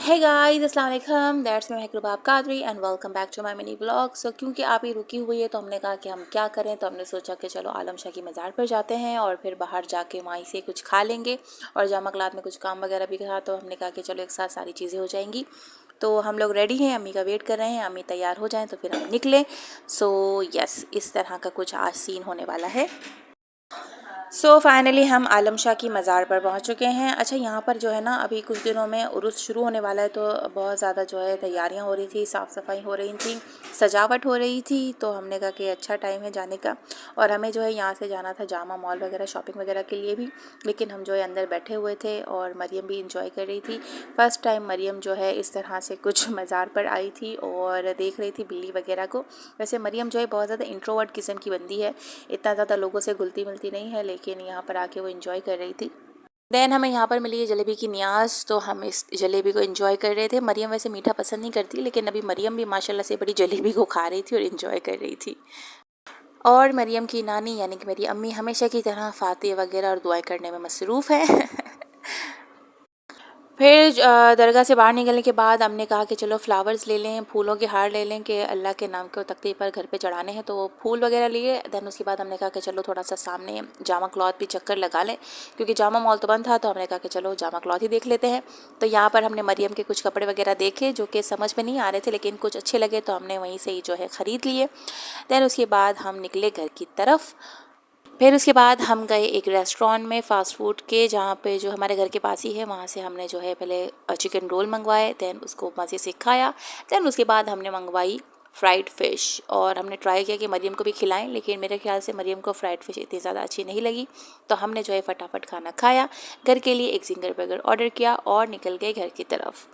Hey guys अस्सलाम वालेकुम, that's me Mehak Qadri and welcome back to my mini vlog. So क्योंकि आप ही रुकी हुई है तो हमने कहा कि हम क्या करें, तो हमने सोचा कि चलो आलम शाह की मज़ार पर जाते हैं और फिर बाहर जाके वहीं से कुछ खा लेंगे। और जामा क्लाथ में कुछ काम वगैरह भी था तो हमने कहा कि चलो एक साथ सारी चीज़ें हो जाएंगी। तो हम लोग रेडी हैं, अम्मी का वेट कर रहे हैं, अम्मी तैयार हो जाएँ तो फिर हम निकलें। सो यस, इस तरह का कुछ आज सीन होने वाला है। सो फाइनली हम आलम शाह की मज़ार पर पहुंच चुके हैं। अच्छा, यहाँ पर जो है ना अभी कुछ दिनों में उर्स शुरू होने वाला है, तो बहुत ज़्यादा जो है तैयारियां हो रही थी, साफ़ सफाई हो रही थी, सजावट हो रही थी। तो हमने कहा कि अच्छा टाइम है जाने का। और हमें जो है यहाँ से जाना था जामा मॉल वगैरह शॉपिंग वगैरह के लिए भी, लेकिन हम जो है अंदर बैठे हुए थे और मरियम भी इंजॉय कर रही थी। फ़र्स्ट टाइम मरियम जो है इस तरह से कुछ मज़ार पर आई थी और देख रही थी बिल्ली वगैरह को। वैसे मरियम जो है बहुत ज़्यादा इंट्रोवर्ट किस्म की बंदी है, इतना ज़्यादा लोगों से घुलती मिलती नहीं है, लेकिन यहाँ पर आके वो इंजॉय कर रही थी। देन हमें यहाँ पर मिली है जलेबी की न्याज़, तो हम इस जलेबी को एंजॉय कर रहे थे। मरियम वैसे मीठा पसंद नहीं करती, लेकिन अभी मरियम भी माशाल्लाह से बड़ी जलेबी को खा रही थी और एंजॉय कर रही थी। और मरियम की नानी यानी कि मेरी अम्मी हमेशा की तरह फातिहा वगैरह और दुआएं करने में मसरूफ़ है। फिर दरगाह से बाहर निकलने के बाद हमने कहा कि चलो फ्लावर्स ले लें, फूलों के हार ले लें कि अल्लाह के नाम को तख्ते पर घर पे चढ़ाने हैं। तो फूल वगैरह लिए। दैन उसके बाद हमने कहा कि चलो थोड़ा सा सामने जामा क्लॉथ भी चक्कर लगा लें, क्योंकि जामा मॉल तो बंद था। तो हमने कहा कि चलो जामा क्लॉथ ही देख लेते हैं। तो यहाँ पर हमने मरियम के कुछ कपड़े वगैरह देखे जो कि समझ में नहीं आ रहे थे, लेकिन कुछ अच्छे लगे तो हमने वहीं से ही जो है ख़रीद लिए। दैन उसके बाद हम निकले घर की तरफ। फिर उसके बाद हम गए एक रेस्टोरेंट में फ़ास्ट फूड के, जहाँ पे जो हमारे घर के पास ही है। वहाँ से हमने जो है पहले चिकन रोल मंगवाए, दैन उसको मज़े से खाया। दैन उसके बाद हमने मंगवाई फ्राइड फ़िश और हमने ट्राई किया कि मरियम को भी खिलाएं, लेकिन मेरे ख्याल से मरियम को फ्राइड फ़िश इतनी ज़्यादा अच्छी नहीं लगी। तो हमने जो है फटाफट खाना खाया, घर के लिए एक ज़िंगर बर्गर ऑर्डर किया और निकल गए घर की तरफ।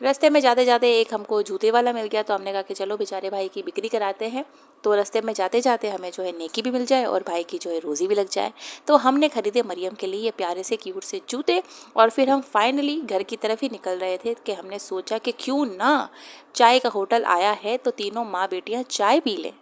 रास्ते में जाते जाते एक हमको जूते वाला मिल गया, तो हमने कहा कि चलो बेचारे भाई की बिक्री कराते हैं, तो रास्ते में जाते जाते हमें जो है नेकी भी मिल जाए और भाई की जो है रोज़ी भी लग जाए। तो हमने खरीदे मरियम के लिए ये प्यारे से क्यूट से जूते। और फिर हम फाइनली घर की तरफ ही निकल रहे थे कि हमने सोचा कि क्यों ना, चाय का होटल आया है तो तीनों माँ बेटियाँ चाय पी लें।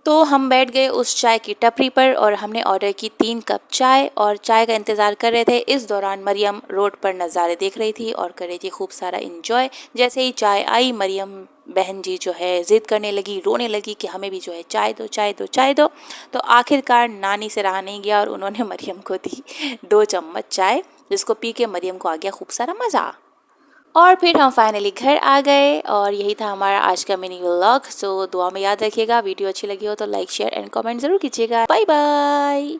तो हम बैठ गए उस चाय की टपरी पर और हमने ऑर्डर की 3 कप चाय और चाय का इंतज़ार कर रहे थे। इस दौरान मरियम रोड पर नज़ारे देख रही थी और कर रही थी खूब सारा इंजॉय। जैसे ही चाय आई, मरियम बहन जी जो है ज़िद करने लगी, रोने लगी कि हमें भी जो है चाय दो, चाय दो, चाय दो। तो आखिरकार नानी से रहा नहीं गया और उन्होंने मरियम को दी 2 चम्मच चाय, जिसको पी के मरियम को आ गया खूब सारा मज़ा। और फिर हम फाइनली घर आ गए और यही था हमारा आज का मिनी व्लॉग। सो दुआ में याद रखिएगा। वीडियो अच्छी लगी हो तो लाइक शेयर एंड कमेंट ज़रूर कीजिएगा। Bye bye.